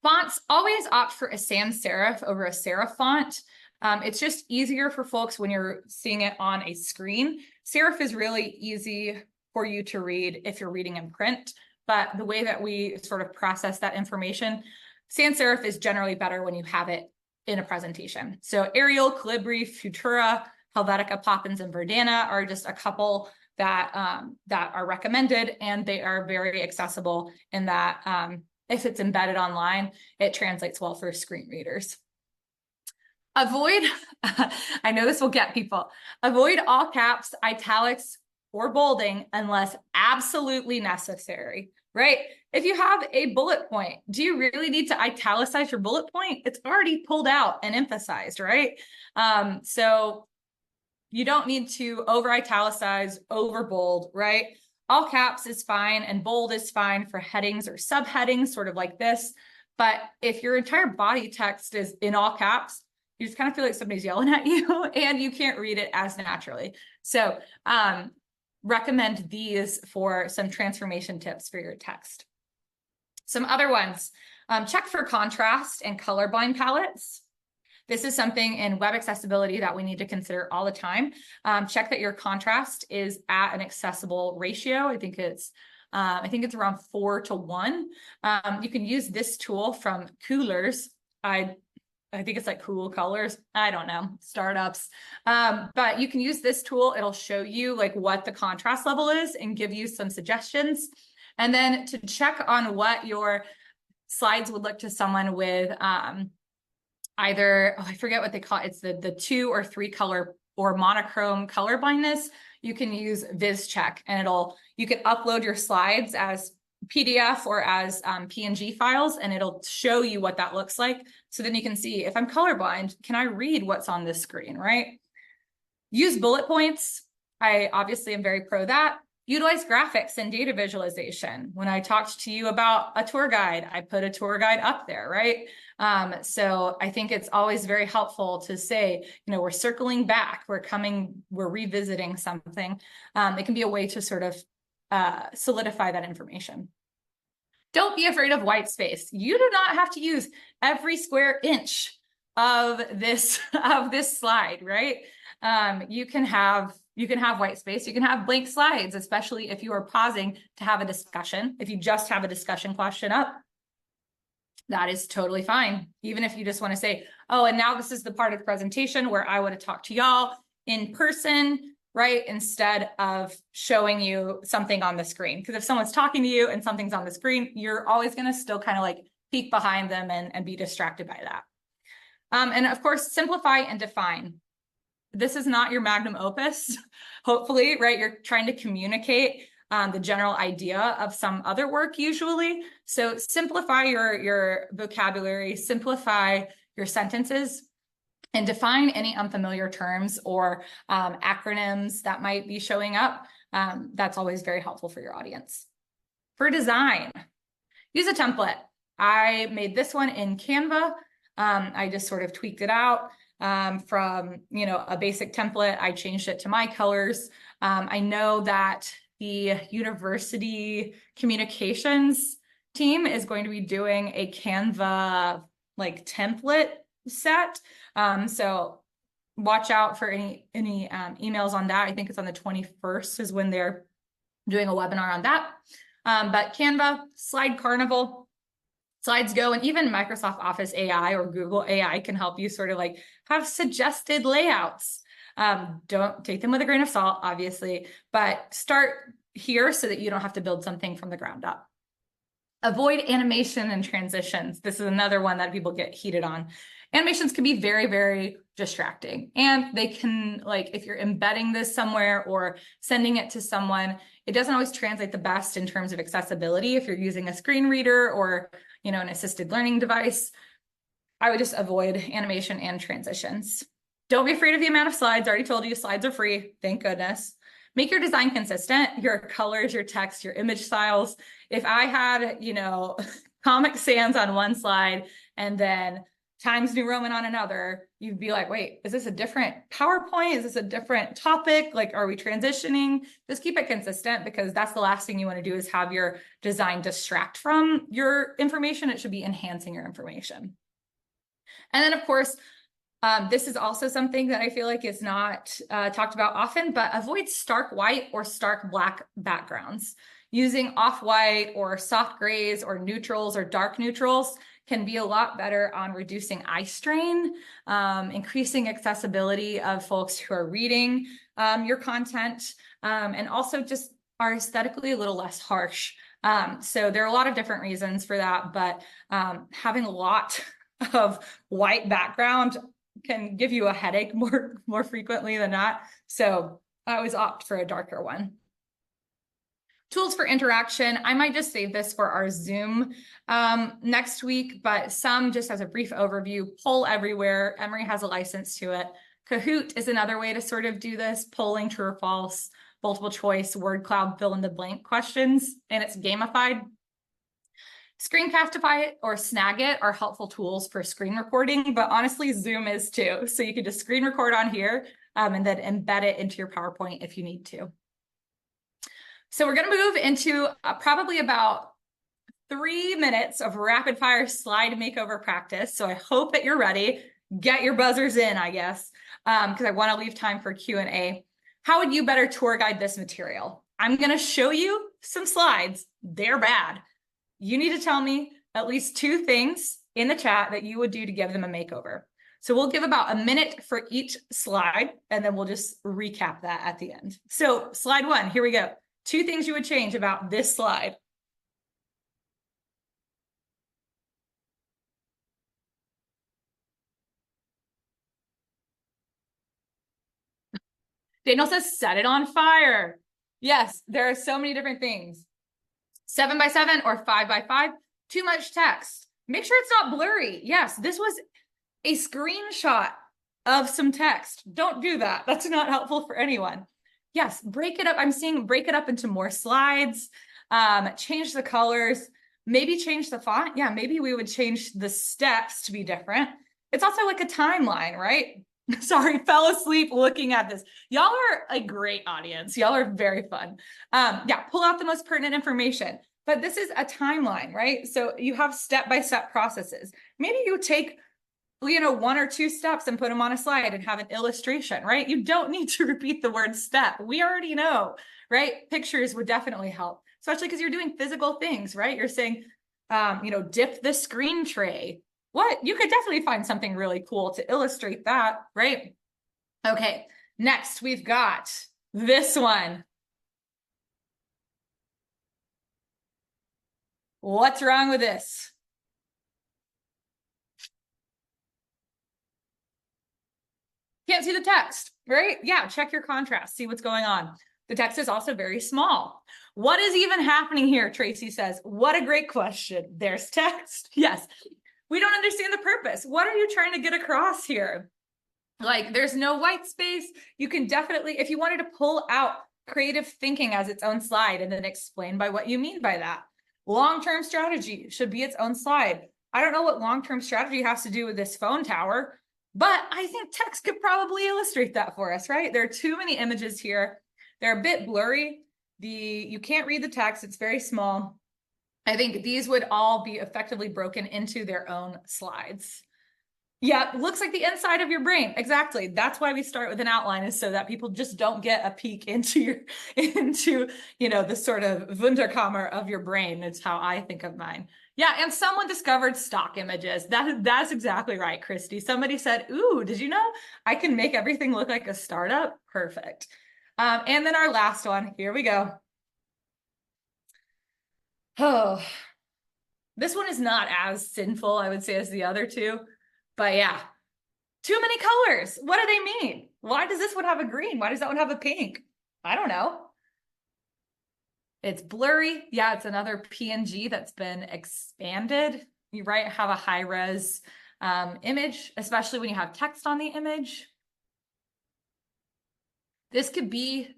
Fonts, always opt for a sans serif over a serif font. It's just easier for folks when you're seeing it on a screen. Serif is really easy for you to read if you're reading in print, but the way that we sort of process that information, sans serif is generally better when you have it in a presentation. So Arial, Calibri, Futura, Helvetica, Poppins, and Verdana are just a couple that are recommended, and they are very accessible in that if it's embedded online, it translates well for screen readers. Avoid, I know this will get people, avoid all caps, italics, or bolding unless absolutely necessary, right? If you have a bullet point, do you really need to italicize your bullet point? It's already pulled out and emphasized, right? So you don't need to over italicize, over bold, right? All caps is fine and bold is fine for headings or subheadings, sort of like this. But if your entire body text is in all caps, you just kind of feel like somebody's yelling at you and you can't read it as naturally. So recommend these for some transformation tips for your text. Some other ones, check for contrast and colorblind palettes. This is something in web accessibility that we need to consider all the time. Check that your contrast is at an accessible ratio. I think it's around 4:1. You can use this tool from Coolers. I think it's like Cool Colors. I don't know, startups. But you can use this tool. It'll show you like what the contrast level is and give you some suggestions. And then to check on what your slides would look to someone with either, I forget what they call it. It's the 2 or 3 color or monochrome color blindness. You can use VizCheck, and you can upload your slides as PDF or as PNG files, and it'll show you what that looks like. So then you can see, if I'm colorblind, can I read what's on this screen, right? Use bullet points. I obviously am very pro that. Utilize graphics and data visualization. When I talked to you about a tour guide, I put a tour guide up there, right? So I think it's always very helpful to say, we're circling back, we're revisiting something. It can be a way to sort of solidify that information. Don't be afraid of white space. You do not have to use every square inch of this slide, right? You can have white space. You can have blank slides, especially if you are pausing to have a discussion. If you just have a discussion question up, that is totally fine. Even if you just want to say, oh, and now this is the part of the presentation where I want to talk to y'all in person, right? Instead of showing you something on the screen. Because if someone's talking to you and something's on the screen, you're always going to still kind of like peek behind them and be distracted by that. And of course, simplify and define. This is not your magnum opus, hopefully, right? You're trying to communicate the general idea of some other work usually. So simplify your vocabulary, simplify your sentences, and define any unfamiliar terms or acronyms that might be showing up. That's always very helpful for your audience. For design, use a template. I made this one in Canva. I just sort of tweaked it out from a basic template. I changed it to my colors. I know that the university communications team is going to be doing a Canva like template set. So watch out for any emails on that. I think it's on the 21st is when they're doing a webinar on that. But Canva, Slide Carnival, Slides Go, and even Microsoft Office AI or Google AI can help you sort of like have suggested layouts. Don't take them with a grain of salt, obviously, but start here so that you don't have to build something from the ground up. Avoid animation and transitions. This is another one that people get heated on. Animations can be very, very distracting, and they can, like, if you're embedding this somewhere or sending it to someone, it doesn't always translate the best in terms of accessibility if you're using a screen reader or an assisted learning device. I would just avoid animation and transitions. Don't be afraid of the amount of slides. I already told you slides are free. Thank goodness. Make your design consistent, your colors, your text, your image styles. If I had, Comic Sans on one slide and then Times New Roman on another, you'd be like, wait, is this a different PowerPoint? Is this a different topic? Like, are we transitioning? Just keep it consistent, because that's the last thing you want to do is have your design distract from your information. It should be enhancing your information. And then, of course, this is also something that I feel like is not talked about often, but avoid stark white or stark black backgrounds. Using off-white or soft grays or neutrals or dark neutrals can be a lot better on reducing eye strain, increasing accessibility of folks who are reading your content, and also just are aesthetically a little less harsh. So there are a lot of different reasons for that, but having a lot of white background can give you a headache more frequently than not. So I always opt for a darker one. Tools for interaction. I might just save this for our Zoom next week, but some just as a brief overview. Poll everywhere. Emory has a license to it. Kahoot is another way to sort of do this, polling true or false, multiple choice, word cloud, fill in the blank questions, and it's gamified. Screencastify or Snagit are helpful tools for screen recording, but honestly, Zoom is too. So you can just screen record on here and then embed it into your PowerPoint if you need to. So we're going to move into probably about 3 minutes of rapid fire slide makeover practice. So I hope that you're ready. Get your buzzers in, I guess, because I want to leave time for Q&A. How would you better tour guide this material? I'm going to show you some slides. They're bad. You need to tell me at least 2 things in the chat that you would do to give them a makeover. So we'll give about a minute for each slide, and then we'll just recap that at the end. So slide 1, here we go. 2 things you would change about this slide. Daniel says, set it on fire. Yes, there are so many different things. 7 by 7 or 5 by 5, too much text. Make sure it's not blurry. Yes, this was a screenshot of some text. Don't do that. That's not helpful for anyone. Yes, break it up. I'm seeing break it up into more slides, change the colors, maybe change the font. Yeah, maybe we would change the steps to be different. It's also like a timeline, right? Sorry, fell asleep looking at this. Y'all are a great audience. Y'all are very fun. Yeah, pull out the most pertinent information. But this is a timeline, right? So you have step-by-step processes. Maybe you take 1 or 2 steps and put them on a slide and have an illustration, right? You don't need to repeat the word step. We already know, right? Pictures would definitely help, especially because you're doing physical things, right? You're saying, dip the screen tray. What? You could definitely find something really cool to illustrate that, right? Okay, next we've got this one. What's wrong with this? Can't see the text, right? Yeah, check your contrast, see what's going on. The text is also very small. What is even happening here? Tracy says, what a great question. There's text. Yes, we don't understand the purpose. What are you trying to get across here? Like, there's no white space. You can definitely, if you wanted to pull out creative thinking as its own slide and then explain by what you mean by that. Long-term strategy should be its own slide. I don't know what long-term strategy has to do with this phone tower, but I think text could probably illustrate that for us, right? There are too many images here. They're a bit blurry. You can't read the text. It's very small. I think these would all be effectively broken into their own slides. Yeah, looks like the inside of your brain. Exactly. That's why we start with an outline, is so that people just don't get a peek into the sort of Wunderkammer of your brain. It's how I think of mine. Yeah, and someone discovered stock images. That's exactly right, Christy. Somebody said, ooh, did you know I can make everything look like a startup? Perfect. And then our last one, here we go. Oh, this one is not as sinful, I would say, as the other 2. But yeah, too many colors. What do they mean? Why does this one have a green? Why does that one have a pink? I don't know. It's blurry. Yeah, it's another PNG that's been expanded. You have a high res image, especially when you have text on the image. This could be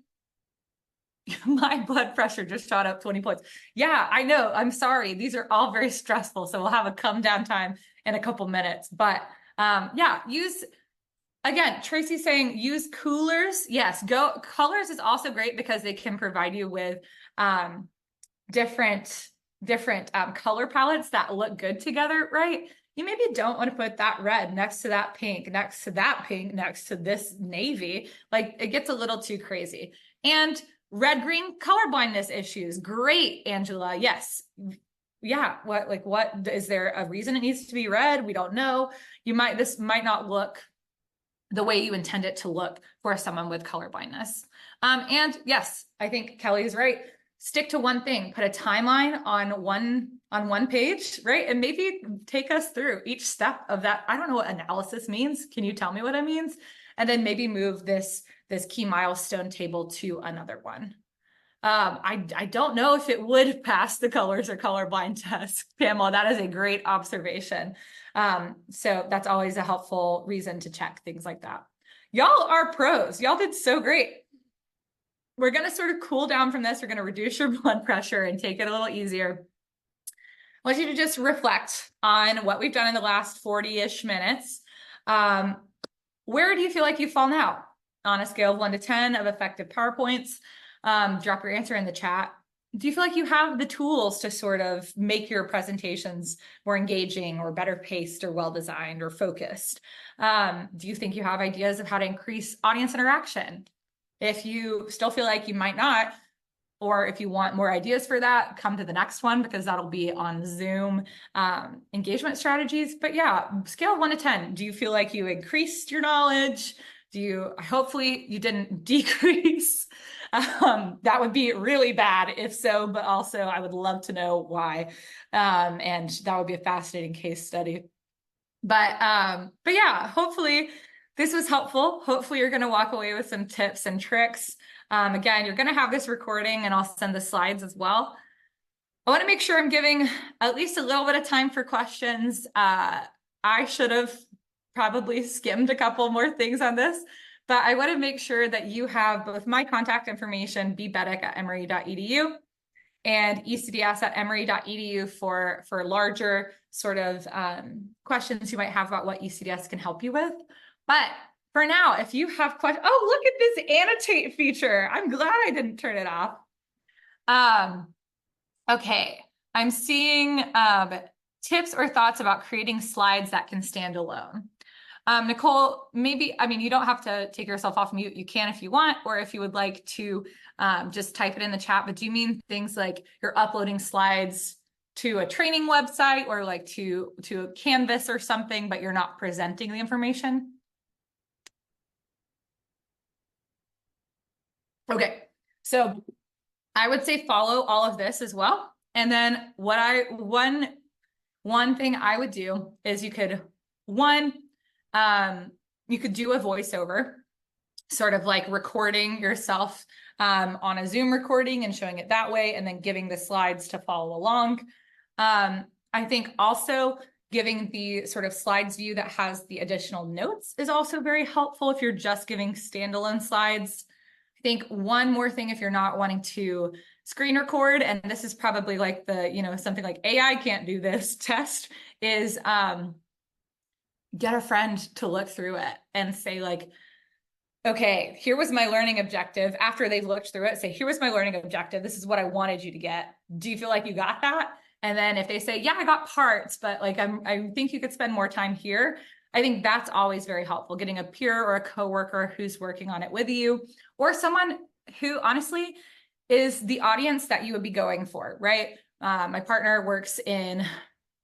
my blood pressure just shot up 20 points. Yeah, I know. I'm sorry. These are all very stressful. So we'll have a come down time in a couple minutes. But yeah, again, Tracy's saying use coolers. Yes, colors is also great because they can provide you with different color palettes that look good together, right? You maybe don't want to put that red next to that pink, next to that pink, next to this navy. Like it gets a little too crazy. And red-green color blindness issues. Great, Angela. Yes. Yeah. What is there a reason it needs to be red? We don't know. This might not look the way you intend it to look for someone with color blindness. And yes, I think Kelly is right. Stick to one thing, put a timeline on one page, right? And maybe take us through each step of that. I don't know what analysis means. Can you tell me what it means? And then maybe move this key milestone table to another one. I don't know if it would pass the colors or colorblind test, Pamela. That is a great observation. So that's always a helpful reason to check things like that. Y'all are pros. Y'all did so great. We're going to sort of cool down from this. We're going to reduce your blood pressure and take it a little easier. I want you to just reflect on what we've done in the last 40-ish minutes. Where do you feel like you fall now on a scale of 1 to 10 of effective PowerPoints? Drop your answer in the chat. Do you feel like you have the tools to sort of make your presentations more engaging or better paced or well-designed or focused? Do you think you have ideas of how to increase audience interaction? If you still feel like you might not, or if you want more ideas for that, come to the next one because that'll be on Zoom engagement strategies. But yeah, scale of 1 to 10. Do you feel like you increased your knowledge? Hopefully you didn't decrease? That would be really bad if so, but also I would love to know why. And that would be a fascinating case study. But yeah, hopefully this was helpful. Hopefully you're going to walk away with some tips and tricks. Again, you're going to have this recording and I'll send the slides as well. I want to make sure I'm giving at least a little bit of time for questions. I should have probably skimmed a couple more things on this, but I want to make sure that you have both my contact information, bbetik@emory.edu, and ecds@emory.edu for larger sort of questions you might have about what ECDS can help you with. But for now, if you have questions, oh, look at this annotate feature. I'm glad I didn't turn it off. Okay, I'm seeing tips or thoughts about creating slides that can stand alone. Nicole, maybe, you don't have to take yourself off mute. You can if you want, or if you would like to just type it in the chat. But do you mean things like you're uploading slides to a training website or like to a Canvas or something, but you're not presenting the information? Okay, so I would say follow all of this as well. And then one thing I would do is you could do a voiceover, sort of like recording yourself on a Zoom recording and showing it that way, and then giving the slides to follow along. I think also giving the sort of slides view that has the additional notes is also very helpful if you're just giving standalone slides. I think one more thing, if you're not wanting to screen record, and this is probably like something like AI can't do this test, is get a friend to look through it and say like, okay, here was my learning objective. After they've looked through it, say, here was my learning objective. This is what I wanted you to get. Do you feel like you got that? And then if they say, yeah, I got parts, but like, I think you could spend more time here. I think that's always very helpful, getting a peer or a coworker who's working on it with you, or someone who honestly is the audience that you would be going for, right? My partner works in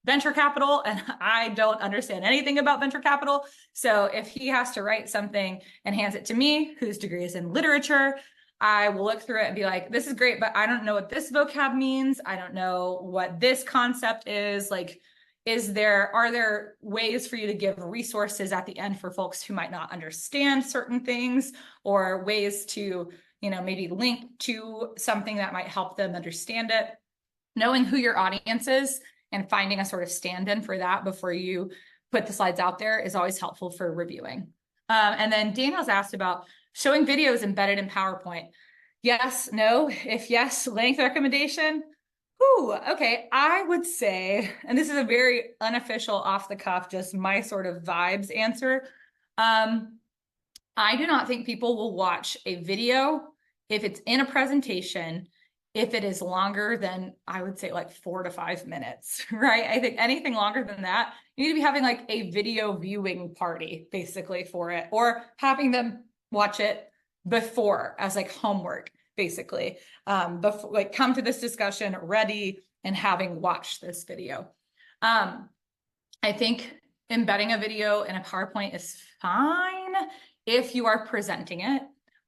venture capital and I don't understand anything about venture capital. So if he has to write something and hands it to me, whose degree is in literature, I will look through it and be like, this is great, but I don't know what this vocab means. I don't know what this concept is. Like, are there ways for you to give resources at the end for folks who might not understand certain things, or ways to, maybe link to something that might help them understand it? Knowing who your audience is and finding a sort of stand-in for that before you put the slides out there is always helpful for reviewing. And then Daniel's asked about showing videos embedded in PowerPoint. Yes, no, if yes, length recommendation. Ooh, okay, I would say, and this is a very unofficial, off the cuff, just my sort of vibes answer. I do not think people will watch a video if it's in a presentation, if it is longer than, I would say, like 4 to 5 minutes, right? I think anything longer than that, you need to be having like a video viewing party basically for it, or having them watch it before as like homework, basically. Before, like, come to this discussion ready and having watched this video. I think embedding a video in a PowerPoint is fine if you are presenting it.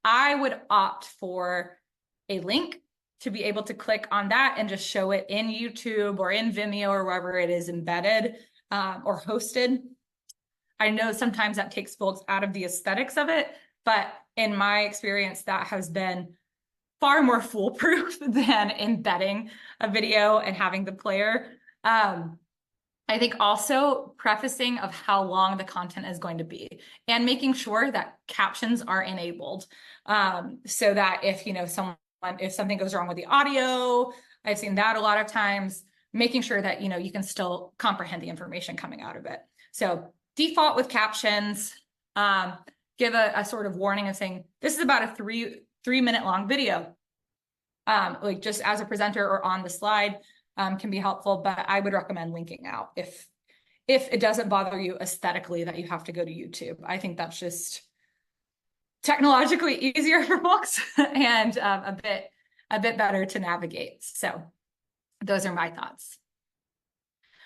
I would opt for a link to be able to click on that and just show it in YouTube or in Vimeo or wherever it is embedded or hosted. I know sometimes that takes folks out of the aesthetics of it, but in my experience, that has been far more foolproof than embedding a video and having the player. I think also prefacing of how long the content is going to be and making sure that captions are enabled, so that if, you know, if something goes wrong with the audio, I've seen that a lot of times, making sure that, you know, you can still comprehend the information coming out of it. So default with captions, give a sort of warning of saying, this is about a three-minute long video. Like just as a presenter or on the slide, can be helpful, but I would recommend linking out if it doesn't bother you aesthetically that you have to go to YouTube. I think that's just technologically easier for folks and a bit better to navigate. So those are my thoughts.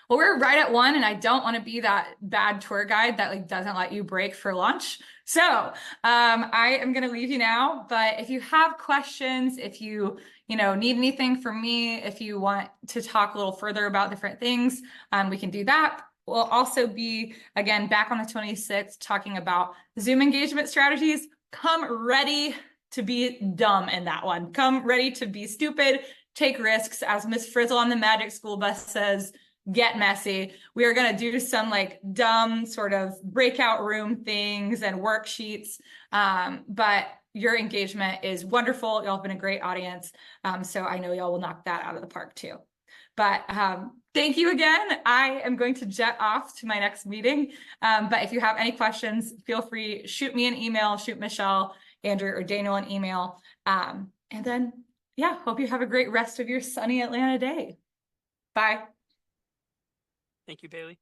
Well, we're right at 1, and I don't want to be that bad tour guide that like doesn't let you break for lunch. So I am going to leave you now, but if you have questions, if you need anything from me, if you want to talk a little further about different things, we can do that. We'll also be, again, back on the 26th talking about Zoom engagement strategies. Come ready to be dumb in that one. Come ready to be stupid, take risks, as Miss Frizzle on the Magic School Bus says, get messy. We are going to do some like dumb sort of breakout room things and worksheets. But your engagement is wonderful. Y'all have been a great audience. So I know y'all will knock that out of the park too. But thank you again. I am going to jet off to my next meeting. But if you have any questions, feel free, shoot me an email, shoot Michelle, Andrew, or Daniel an email. And then, yeah, hope you have a great rest of your sunny Atlanta day. Bye. Thank you, Bailey.